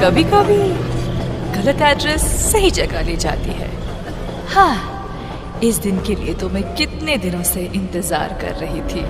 कभी कभी गलत एड्रेस सही जगह ले जाती है। हाँ, इस दिन के लिए तो मैं कितने दिनों से इंतजार कर रही थी।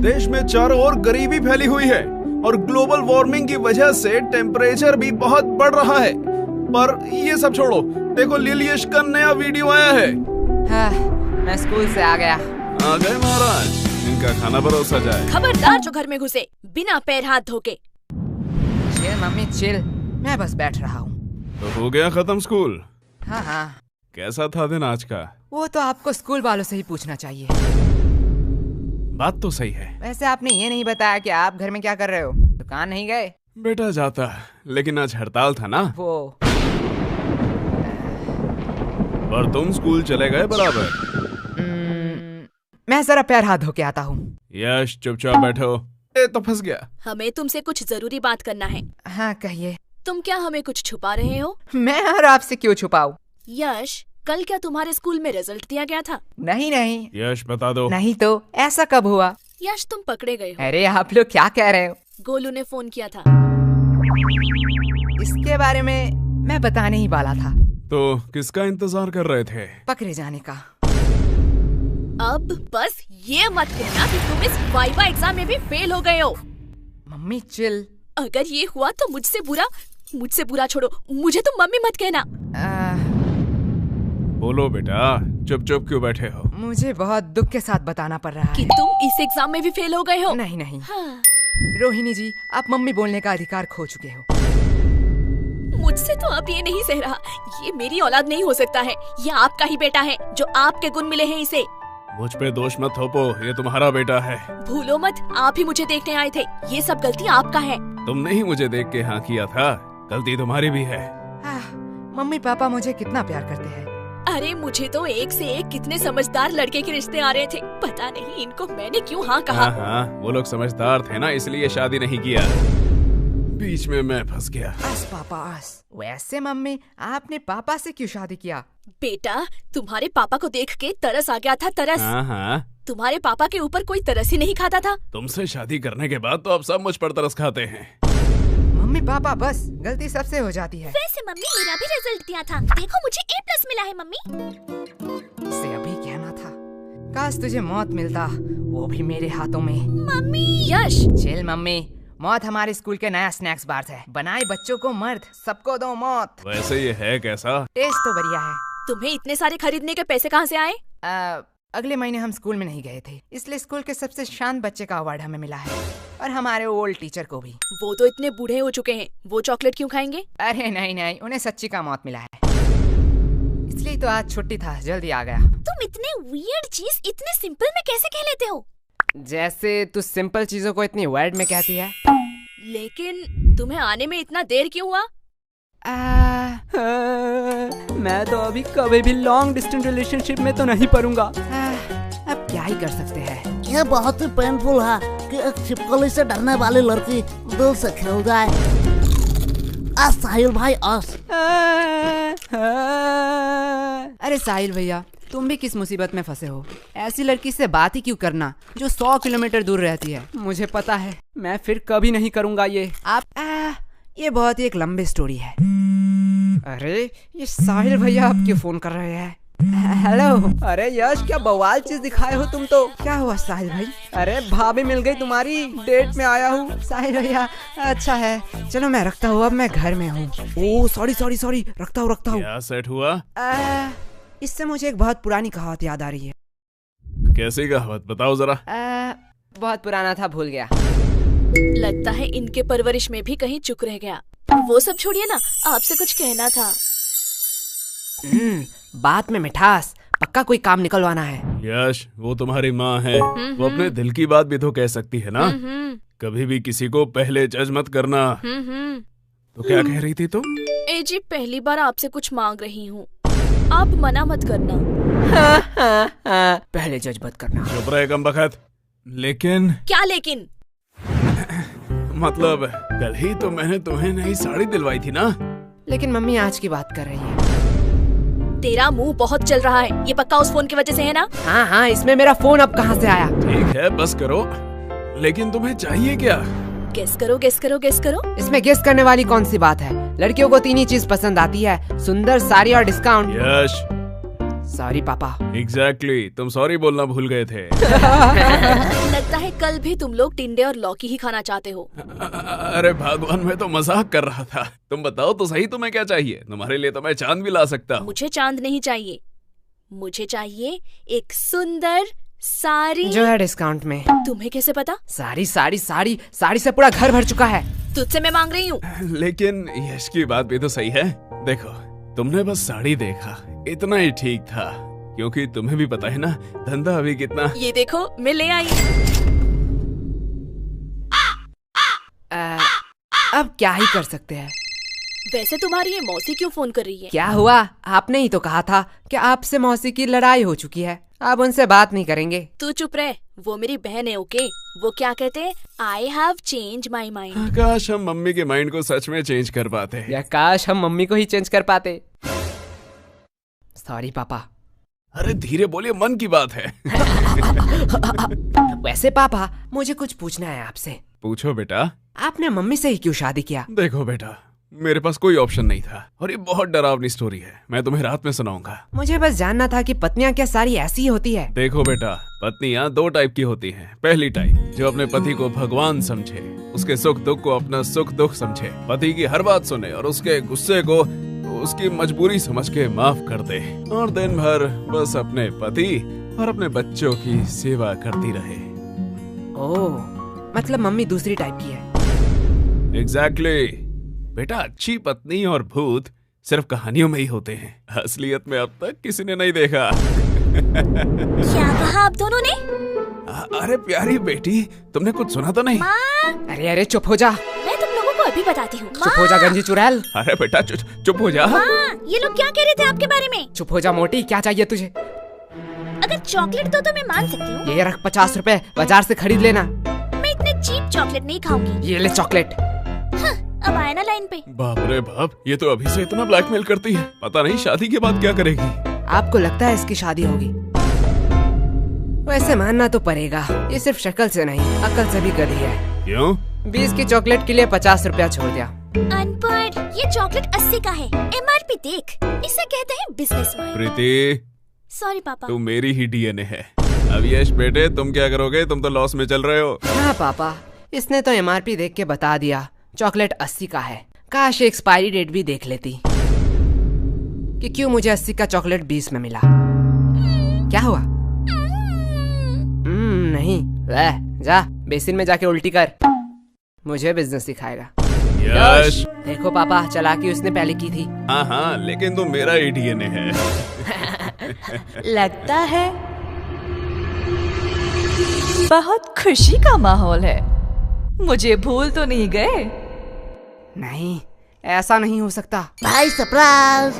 देश में चारों ओर गरीबी फैली हुई है और ग्लोबल वार्मिंग की वजह से टेम्परेचर भी बहुत बढ़ रहा है। पर ये सब छोड़ो, देखो लिलियश का नया वीडियो आया है। हाँ, मैं स्कूल से आ गया। आ गए महाराज, इनका खाना परोसा जाए। खबरदार जो घर में घुसे बिना पैर हाथ धोके। चिल मम्मी चिल, मैं बस बैठ रहा हूँ। तो हो गया खत्म स्कूल? हाँ हाँ। कैसा था दिन आज का? वो तो आपको स्कूल वालों से ही पूछना चाहिए। बात तो सही है। वैसे आपने ये नहीं बताया कि आप घर में क्या कर रहे हो? दुकान नहीं गए? बेटा जाता, लेकिन आज हड़ताल था ना। वो पर तुम स्कूल चले गए बराबर। मैं जरा पैर हाथ धो के आता हूँ। यश चुपचाप बैठो। ए तो फंस गया। हमें तुमसे कुछ जरूरी बात करना है। हाँ कहिए। तुम क्या हमें कुछ छुपा रहे हो? मैं और आपसे क्यों छुपाऊं? यश, कल क्या तुम्हारे स्कूल में रिजल्ट दिया गया था? नहीं नहीं। यश बता दो। नहीं तो ऐसा कब हुआ? यश, तुम पकड़े गए हो। अरे आप लोग क्या कह रहे हो? गोलू ने फोन किया था। इसके बारे में मैं बताने ही वाला था। तो किसका इंतजार कर रहे थे? पकड़े जाने का। अब बस ये मत कहना कि तुम इस वाइवा एग्जाम में भी फेल हो गए हो। Mummy chill. अगर ये हुआ तो मुझसे बुरा छोड़ो, मुझे तुम मम्मी मत कहना। बोलो बेटा, चुप चुप क्यों बैठे हो? मुझे बहुत दुख के साथ बताना पड़ रहा कि है तुम इस एग्जाम में भी फेल हो गए हो। नहीं नहीं। हाँ। रोहिणी जी, आप मम्मी बोलने का अधिकार खो चुके हो। मुझसे तो अब ये नहीं सह रहा। ये मेरी औलाद नहीं हो सकता है। ये आपका ही बेटा है, जो आपके गुण मिले हैं इसे। मुझ पे दोष मत थोपो, ये तुम्हारा बेटा है। भूलो मत, आप ही मुझे देखने आए थे। ये सब गलती आपका है। तुमने ही मुझे देख के हाँ किया था, गलती तुम्हारी भी है। मम्मी पापा मुझे कितना प्यार करते हैं। अरे मुझे तो एक से एक कितने समझदार लड़के के रिश्ते आ रहे थे। पता नहीं इनको मैंने क्यों हाँ कहा। हाँ, वो लोग समझदार थे ना, इसलिए शादी नहीं किया। बीच में मैं फंस गया। आस पापा आस। वैसे मम्मी, आपने पापा से क्यों शादी किया? बेटा, तुम्हारे पापा को देख के तरस आ गया था, तरस। हाँ। तुम्हारे पापा के ऊपर कोई तरस ही नहीं खाता था। तुमसे शादी करने के बाद तो अब सब मुझ पर तरस खाते हैं। मम्मी पापा, बस गलती सबसे हो जाती है। वैसे मम्मी, मेरा भी रिजल्ट दिया था, देखो मुझे A+ मिला है मम्मी। इसे अभी कहना था। काश तुझे मौत मिलता, वो भी मेरे हाथों में। मम्मी। यश चिल मम्मी, मौत हमारे स्कूल के नया स्नैक्स बार है। बनाए बच्चों को मर्द, सबको दो मौत। वैसे ये है कैसा? टेस्ट तो बढ़िया है। तुम्हें इतने सारे खरीदने के पैसे कहाँ से आए? अगले महीने हम स्कूल में नहीं गए थे, इसलिए स्कूल के सबसे शांत बच्चे का अवार्ड हमें मिला है, और हमारे ओल्ड टीचर को भी। वो तो इतने बूढ़े हो चुके हैं, वो चॉकलेट क्यों खाएंगे? अरे नहीं नहीं, उन्हें सच्ची का मौत मिला है, इसलिए तो आज छुट्टी था, जल्दी आ गया। तुम इतने वियर्ड चीज इतने सिंपल में कैसे कह लेते हो? जैसे तू सिंपल चीजों को इतनी वर्ड में कहती है। लेकिन तुम्हें आने में इतना देर क्यों हुआ? मैं तो अभी कभी भी लॉन्ग डिस्टेंस रिलेशनशिप में तो नहीं पड़ूंगा। अब क्या ही कर सकते हैं। ये बहुत ही पेनफुल है कि एक छिपकली से डरने वाली लड़की दिल से खेल जाए। साहिल भाई अरे साहिल भैया, तुम भी किस मुसीबत में फंसे हो? ऐसी लड़की से बात ही क्यों करना जो 100 किलोमीटर दूर रहती है। मुझे पता है, मैं फिर कभी नहीं करूंगा ये। ये बहुत ही एक लंबी स्टोरी है। अरे ये साहिल भैया आप क्यों फोन कर रहे हैं? हेलो। अरे यश, क्या बवाल चीज दिखाए हो तुम तो। क्या हुआ साहिल भाई? अरे भाभी मिल गई तुम्हारी, डेट में आया हूँ। साहिल भैया अच्छा है, चलो मैं रखता हूँ, अब मैं घर में हूँ। ओह सॉरी, रखता हूँ। क्या सेट हुआ? इससे मुझे एक बहुत पुरानी कहावत याद आ रही है। कैसी कहावत, बताओ जरा। बहुत पुराना था, भूल गया। लगता है इनके परवरिश में भी कहीं चूक रह गया। वो सब छोड़िए ना, आपसे कुछ कहना था। बात में मिठास, पक्का कोई काम निकलवाना है। यश, वो तुम्हारी माँ है, वो अपने दिल की बात भी तो कह सकती है ना। कभी भी किसी को पहले जज मत करना। तो क्या कह रही थी तुम? जी, पहली बार आपसे कुछ मांग रही हूँ, आप मना मत करना। पहले जज मत करना। चुप रहे कमबख्त। लेकिन क्या लेकिन? मतलब कल ही तो मैंने तुम्हें नई साड़ी दिलवाई थी ना। लेकिन मम्मी आज की बात कर रही है। तेरा मुंह बहुत चल रहा है, ये पक्का उस फोन की वजह से है ना? हाँ, इसमें मेरा फोन अब कहाँ से आया? ठीक है, बस करो। लेकिन तुम्हें चाहिए क्या? गेस करो गेस करो गेस करो। इसमें गेस करने वाली कौन सी बात है? लड़कियों को 3 ही चीज पसंद आती है, सुंदर, साड़ी और डिस्काउंट। यश, सॉरी पापा। एग्जैक्टली, तुम सॉरी बोलना भूल गए थे। लगता है कल भी तुम लोग टिंडे और लौकी ही खाना चाहते हो। अरे भगवान, मैं तो मजाक कर रहा था। तुम बताओ तो सही, तुम्हें क्या चाहिए? तुम्हारे लिए तो मैं चांद भी ला सकता हूँ। मुझे चांद नहीं चाहिए, मुझे चाहिए एक सुंदर साड़ी जो है डिस्काउंट में। तुम्हें कैसे पता? साड़ी साड़ी साड़ी साड़ी से पूरा घर भर चुका है। तुझसे मैं मांग रही हूँ। लेकिन यश की बात भी तो सही है। देखो, तुमने बस साड़ी देखा, इतना ही ठीक था, क्योंकि तुम्हें भी पता है ना धंधा अभी कितना। ये देखो मैं ले आई। अब क्या ही कर सकते हैं। वैसे तुम्हारी ये मौसी क्यों फोन कर रही है? क्या हुआ? आपने ही तो कहा था कि आपसे मौसी की लड़ाई हो चुकी है, अब उनसे बात नहीं करेंगे। तू चुप रह, वो मेरी बहन है। ओके, वो क्या कहते हैं, I have change my mind. काश हम मम्मी के माइंड को सच में चेंज कर पाते। या काश हम मम्मी को ही चेंज कर पाते। सॉरी पापा। अरे धीरे बोलिए, मन की बात है। वैसे पापा, मुझे कुछ पूछना है आपसे। पूछो बेटा। आपने मम्मी से ही क्यों शादी किया? देखो बेटा, मेरे पास कोई ऑप्शन नहीं था, और ये बहुत डरावनी स्टोरी है, मैं तुम्हें रात में सुनाऊंगा। मुझे बस जानना था कि पत्नियां क्या सारी ऐसी ही होती है? देखो बेटा, पत्नियां 2 टाइप की होती हैं। पहली टाइप जो अपने पति को भगवान समझे, उसके सुख दुख को अपना सुख दुख समझे, पति की हर बात सुने और उसके गुस्से को उसकी मजबूरी समझ के माफ कर दे, और दिन भर बस अपने पति और अपने बच्चों की सेवा करती रहे। ओह, मतलब मम्मी दूसरी टाइप की है। एग्जैक्टली बेटा, अच्छी पत्नी और भूत सिर्फ कहानियों में ही होते हैं, असलियत में अब तक किसी ने नहीं देखा। क्या कहा आप दोनों ने? अरे प्यारी बेटी, तुमने कुछ सुना तो नहीं? अरे अरे चुप हो जा। मैं तुम लोगों को अभी बताती हूँ। चुप हो जा गंजी चुड़ैल। अरे बेटा चुप हो जा। ये लोग क्या कह रहे थे आपके बारे में? चुप हो जा मोटी, क्या चाहिए तुझे? अगर चॉकलेट दो तो मैं मान सकती हूँ। ये रख 50 रुपए, बाजार से खरीद लेना। मैं इतने चीप चॉकलेट नहीं खाऊंगी। ये ले चॉकलेट। अब आया ना लाइन पे। बाप रे बाप, ये तो अभी से इतना ब्लैकमेल करती है, पता नहीं शादी के बाद क्या करेगी। आपको लगता है इसकी शादी होगी? वैसे मानना तो पड़ेगा, ये सिर्फ शक्ल से नहीं अकल से भी गधी है। क्यों? 20 की चॉकलेट के लिए 50 रुपया छोड़ दिया। अनपढ़, ये चॉकलेट 80 का है, MRP देख, इसे कहते हैं बिजनेस माइंड। प्रीति, सॉरी पापा। तू मेरी ही DNA है। अब यश बेटे, तुम क्या करोगे? तुम तो लॉस में चल रहे हो। हाँ पापा, इसने तो MRP देख के बता दिया, चॉकलेट 80 का है। काश एक्सपायरी डेट भी देख लेती कि क्यों मुझे 80 का चॉकलेट 20 में मिला। क्या हुआ? नहीं, वह जा बेसिन में जाके उल्टी कर, मुझे बिजनेस सिखाएगा। यश, देखो पापा, चालाकी उसने पहले की थी। हाँ, लेकिन तुम मेरा ही DNA है। लगता है बहुत खुशी का माहौल है। मुझे भूल तो नहीं गए? नहीं, ऐसा नहीं हो सकता। भाई सरप्राइज।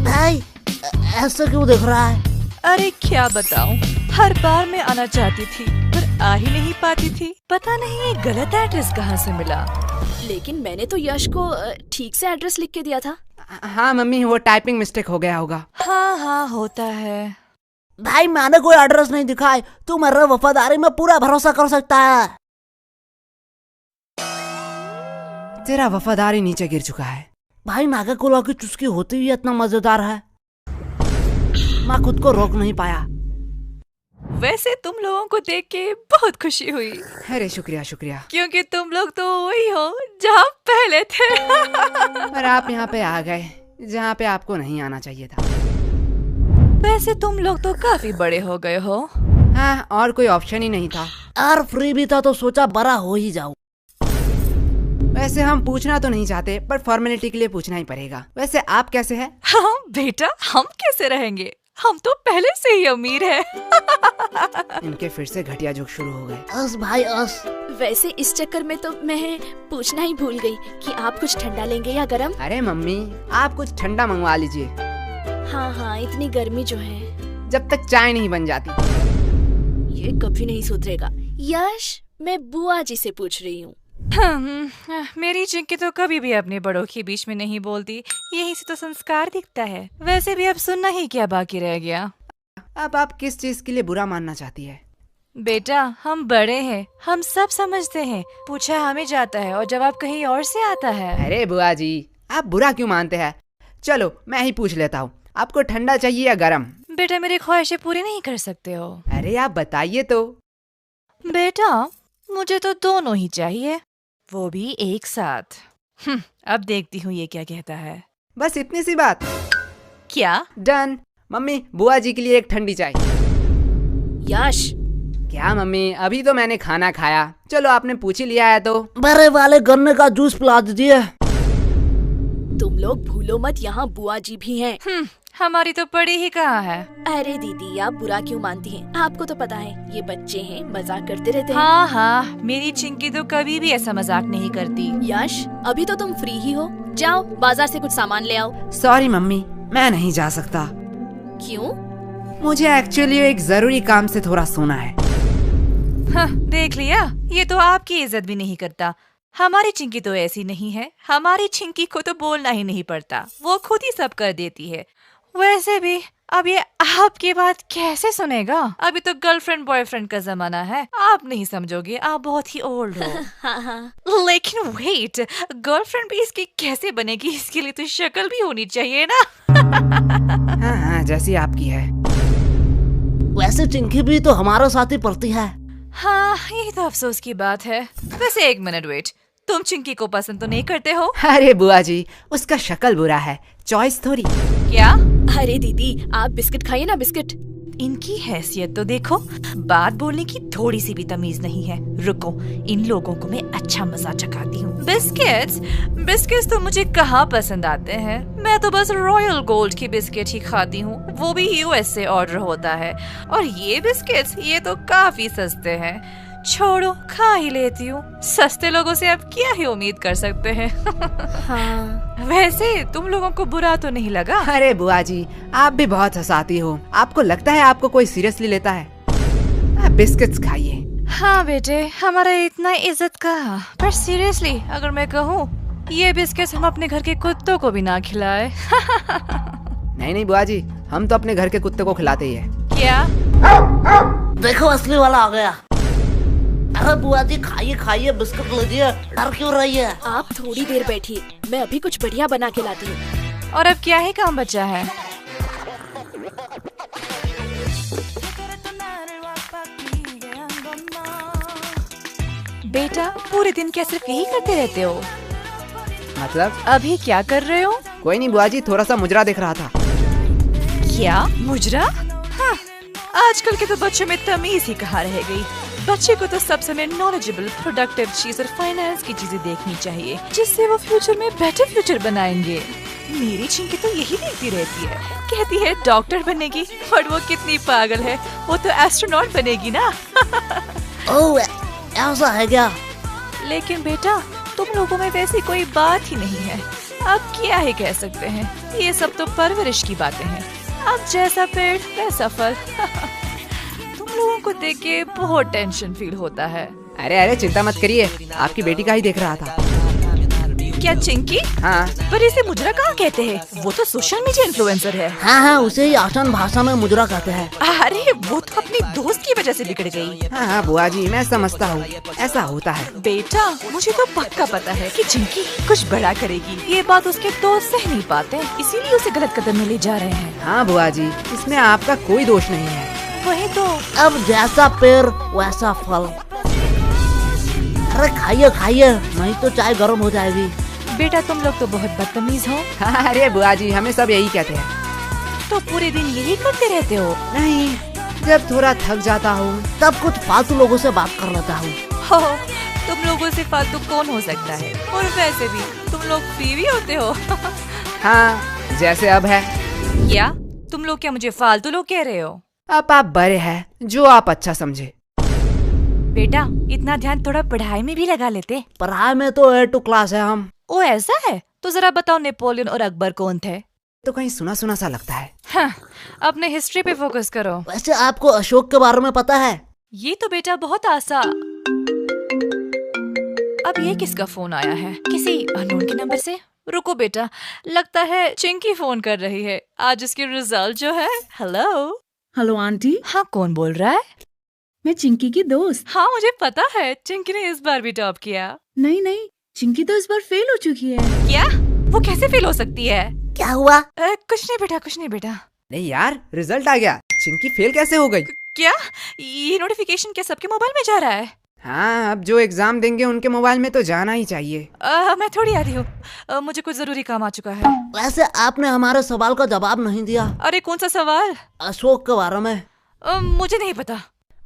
भाई ऐसा क्यों देख रहा है? अरे क्या बताऊं, हर बार मैं आना चाहती थी पर आ ही नहीं पाती थी। पता नहीं ये गलत एड्रेस कहाँ से मिला। लेकिन मैंने तो यश को ठीक से एड्रेस लिख के दिया था। हाँ मम्मी, वो टाइपिंग मिस्टेक हो गया होगा। हाँ होता है। भाई मैंने कोई एड्रेस नहीं दिखाई, तू मेरे वफादारी में पूरा भरोसा कर सकता है। तेरा वफादारी नीचे गिर चुका है। भाई नागा कोला की चुस्की होती हुई इतना मजेदार है, मैं खुद को रोक नहीं पाया। वैसे तुम लोगों को देख के बहुत खुशी हुई। अरे शुक्रिया शुक्रिया। क्योंकि तुम लोग तो वही हो जहाँ पहले थे। पर आप यहाँ पे आ गए जहाँ पे आपको नहीं आना चाहिए था। वैसे तुम लोग तो काफी बड़े हो गए हो। हाँ, और कोई ऑप्शन ही नहीं था। और फ्री भी था तो सोचा बड़ा हो ही जाऊं। वैसे हम पूछना तो नहीं चाहते, पर फॉर्मेलिटी के लिए पूछना ही पड़ेगा। वैसे आप कैसे हैं? हाँ बेटा, हम कैसे रहेंगे, हम तो पहले से ही अमीर हैं। इनके फिर से घटिया जोक शुरू हो गए। अस भाई अस। वैसे इस चक्कर में तो मैं पूछना ही भूल गई कि आप कुछ ठंडा लेंगे या गरम। अरे मम्मी, आप कुछ ठंडा मंगवा लीजिए। हाँ, इतनी गर्मी जो है, जब तक चाय नहीं बन जाती। ये कभी नहीं सुधरेगा। यश, मैं बुआ जी से पूछ रही हूँ। मेरी चिंकी तो कभी भी अपने बड़ों के बीच में नहीं बोलती, यही से तो संस्कार दिखता है। वैसे भी अब सुनना ही क्या बाकी रह गया। अब आप किस चीज के लिए बुरा मानना चाहती है? बेटा हम बड़े हैं, हम सब समझते हैं। पूछा हमें जाता है और जवाब कहीं और से आता है। अरे बुआ जी, आप बुरा क्यों मानते हैं? चलो मैं ही पूछ लेता हूँ, आपको ठंडा चाहिए या गरम? बेटा मेरी ख्वाहिशें पूरी नहीं कर सकते हो। अरे आप बताइए तो। बेटा मुझे तो दोनों ही चाहिए, वो भी एक साथ। अब देखती हूँ ये क्या कहता है। बस इतनी सी बात? क्या? डन। मम्मी बुआ जी के लिए एक ठंडी चाय। यश, क्या मम्मी, अभी तो मैंने खाना खाया। चलो आपने पूछ ही लिया है तो। बड़े वाले गन्ने का जूस पिला दीजिए। तुम लोग भूलो मत यहाँ बुआ जी भी हैं। हमारी तो पड़ी ही कहाँ है। अरे दीदी आप बुरा क्यों मानती हैं? आपको तो पता है ये बच्चे हैं, मजाक करते रहते हैं। हाँ हाँ, मेरी चिंकी तो कभी भी ऐसा मजाक नहीं करती। यश अभी तो तुम फ्री ही हो, जाओ बाजार से कुछ सामान ले आओ। सॉरी मम्मी, मैं नहीं जा सकता। क्यों? मुझे एक्चुअली एक जरूरी काम से थोड़ा सोना है। हाँ, देख लिया, ये तो आपकी इज्जत भी नहीं करता। हमारी चिंकी तो ऐसी नहीं है, हमारी चिंकी को तो बोलना ही नहीं पड़ता, वो खुद ही सब कर देती है। वैसे भी अब ये आपकी बात कैसे सुनेगा? अभी तो गर्लफ्रेंड बॉयफ्रेंड का जमाना है, आप नहीं समझोगे, आप बहुत ही ओल्ड हो। हाँ हाँ। लेकिन वेट, गर्लफ्रेंड भी इसकी कैसे बनेगी? इसके लिए तो शक्ल भी होनी चाहिए ना। हाँ हाँ, जैसी आपकी है। वैसे चिंकी भी तो हमारे साथ ही पढ़ती है। हाँ, यही तो अफसोस की बात है। वैसे एक मिनट वेट, तुम चिंकी को पसंद तो नहीं करते हो? अरे बुआ जी, उसका शक्ल बुरा है, चॉइस थोड़ी। क्या? अरे दीदी आप बिस्किट खाइए ना, बिस्किट। इनकी हैसियत तो देखो, बात बोलने की थोड़ी सी भी तमीज नहीं है। रुको, इन लोगों को मैं अच्छा मजा चखाती हूँ। बिस्किट्स? बिस्किट्स तो मुझे कहाँ पसंद आते हैं, मैं तो बस रॉयल गोल्ड की बिस्किट ही खाती हूँ, वो भी यूएस से ऑर्डर होता है। और ये बिस्किट्स, ये तो काफी सस्ते हैं। छोड़ो, खा ही लेती हूँ। सस्ते लोगों से अब क्या ही उम्मीद कर सकते हैं। हाँ। वैसे तुम लोगों को बुरा तो नहीं लगा? अरे बुआ जी, आप भी बहुत हंसाती हो। आपको लगता है आपको कोई सीरियसली लेता है? आप बिस्किट्स खाइए। हाँ बेटे, हमारा इतना इज्जत का, पर सीरियसली अगर मैं कहूँ, ये बिस्किट्स हम अपने घर के कुत्तों को भी ना खिलाए। नहीं नहीं बुआ जी, हम तो अपने घर के कुत्ते को खिलाते ही है। क्या? देखो असली वाला आ गया। अरे बुआ जी खाइए खाइए, बिस्कुट लीजिए, डर क्यों रही है? आप थोड़ी देर बैठिए, मैं अभी कुछ बढ़िया बना के लाती हूँ। और अब क्या ही काम बचा है? बेटा पूरे दिन क्या सिर्फ यही करते रहते हो? मतलब? अभी क्या कर रहे हो? कोई नहीं बुआ जी, थोड़ा सा मुजरा देख रहा था। क्या मुजरा? हाँ, आजकल के तो बच्चों में तमीज ही कहाँ रह गई। बच्चे को तो सब समय नॉलेजेबल, प्रोडक्टिव चीज और फाइनेंस की चीजें देखनी चाहिए, जिससे वो फ्यूचर में बेटर फ्यूचर बनाएंगे। मेरी चिंकी तो यही देखती रहती है, कहती है डॉक्टर बनेगी, और वो कितनी पागल है, वो तो एस्ट्रोनॉट बनेगी ना। ओह ऐसा है क्या? लेकिन बेटा तुम लोगों में वैसी कोई बात ही नहीं है, अब क्या ही कह सकते हैं, ये सब तो परवरिश की बातें हैं। अब जैसा पेड़ वैसा फल। तुम लोगों को देख के बहुत टेंशन फील होता है। अरे अरे चिंता मत करिए, आपकी बेटी का ही देख रहा था। क्या चिंकी? हाँ। पर इसे मुजरा कहाँ कहते हैं? वो तो सोशल मीडिया इन्फ्लुएंसर है। हाँ हाँ, उसे ही आसान भाषा में मुजरा कहते हैं। अरे वो तो अपनी दोस्त की वजह से बिगड़ गई। हाँ हाँ बुआ जी, मैं समझता हूँ, ऐसा होता है। बेटा मुझे तो पक्का पता है कि चिंकी कुछ बड़ा करेगी, ये बात उसके दोस्त सह नहीं पाते, इसीलिए उसे गलत कदम में ले जा रहे हैं। हाँ बुआ जी, इसमें आपका कोई दोष नहीं है। वही तो। अब जैसा पेड़ वैसा फल। अरे खाइए खाइए, नहीं तो चाय गर्म हो जाएगी। बेटा तुम लोग तो बहुत बदतमीज हो। हाँ, अरे बुआ जी, हमें सब यही कहते हैं। तो पूरे दिन यही करते रहते हो? नहीं, जब थोड़ा थक जाता हूँ तब कुछ फालतू लोगों से बात कर लेता हूँ। हो, तुम लोगों से फालतू कौन हो सकता है, और वैसे भी तुम लोग फ्री भी होते हो। हाँ, जैसे अब है। क्या तुम लोग क्या मुझे फालतू लोग कह रहे हो? अब आप बड़े हैं, जो आप अच्छा समझे। बेटा इतना ध्यान थोड़ा पढ़ाई में भी लगा लेते। पढ़ाई में तो A2 क्लास है हम। ओ ऐसा है? तो जरा बताओ नेपोलियन और अकबर कौन थे? तो कहीं सुना सुना सा लगता है। हाँ, अपने हिस्ट्री पे फोकस करो। वैसे आपको अशोक के बारे में पता है? ये तो बेटा बहुत आसान। अब ये किसका फोन आया है? किसी अननोन के नंबर से? रुको बेटा, लगता है चिंकी फोन कर रही है। आज इसकी रिजल्ट जो है। हेलो। हेलो आंटी, हाँ, कौन बोल रहा है? मैं चिंकी की दोस्त। हाँ, मुझे पता है, चिंकी ने इस बार भी टॉप किया। नहीं नहीं, चिंकी तो इस बार फेल हो चुकी है। क्या? वो कैसे फेल हो सकती है? क्या हुआ? कुछ नहीं बेटा, कुछ नहीं बेटा। नहीं यार, रिजल्ट आ गया। चिंकी फेल कैसे हो गई? क्या? ये नोटिफिकेशन क्या सबके मोबाइल में जा रहा है? हाँ, अब जो एग्जाम देंगे उनके मोबाइल में तो जाना ही चाहिए। मैं थोड़ी आ रही हूँ, मुझे कुछ जरूरी काम आ चुका है। वैसे आपने हमारे सवाल का जवाब नहीं दिया। अरे कौन सा सवाल? अशोक के बारे में। मुझे नहीं पता।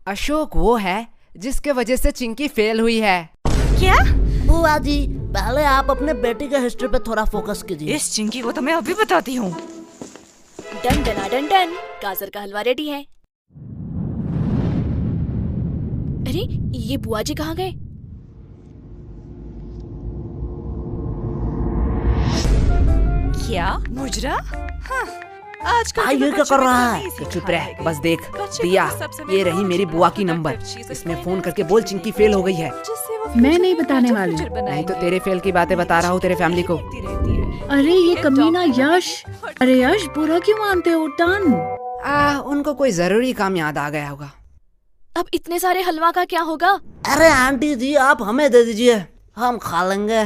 अशोक वो है जिसके वजह से चिंकी फेल हुई है। क्या? बुआ जी, पहले आप अपने बेटी के हिस्ट्री पे थोड़ा फोकस कीजिए। इस चिंकी को तो मैं अभी बताती हूँ। डन डना डन डन, गाजर का हलवा रेडी है। अरे ये बुआ जी कहाँ गए? क्या? मुजरा? हाँ, आजकल के ये तो क्या बच्चों कर में रहा तो है? नहीं तो सिखा चुप रह, है। बस देख। बच्चे दिया, को सब समय ये रही मेरी बुआ की नंबर। इसमें फोन करके बोल चिंकी फेल हो गई है। जिससे वो मैं future नहीं में बताने better वाली। future नहीं तो बनाएंगे। तेरे फेल की बातें बता रहा हूँ तेरे फैमिली को। देखती रहती है। अरे ये कमीना यश। अरे यश, बुरा क्यों मानते हो? टन। उनको कोई जरूरी काम याद आ गया होगा। अब इतने सारे हलवा का क्या होगा? अरे आंटी जी, आप हमें दे दीजिए, हम खा लेंगे।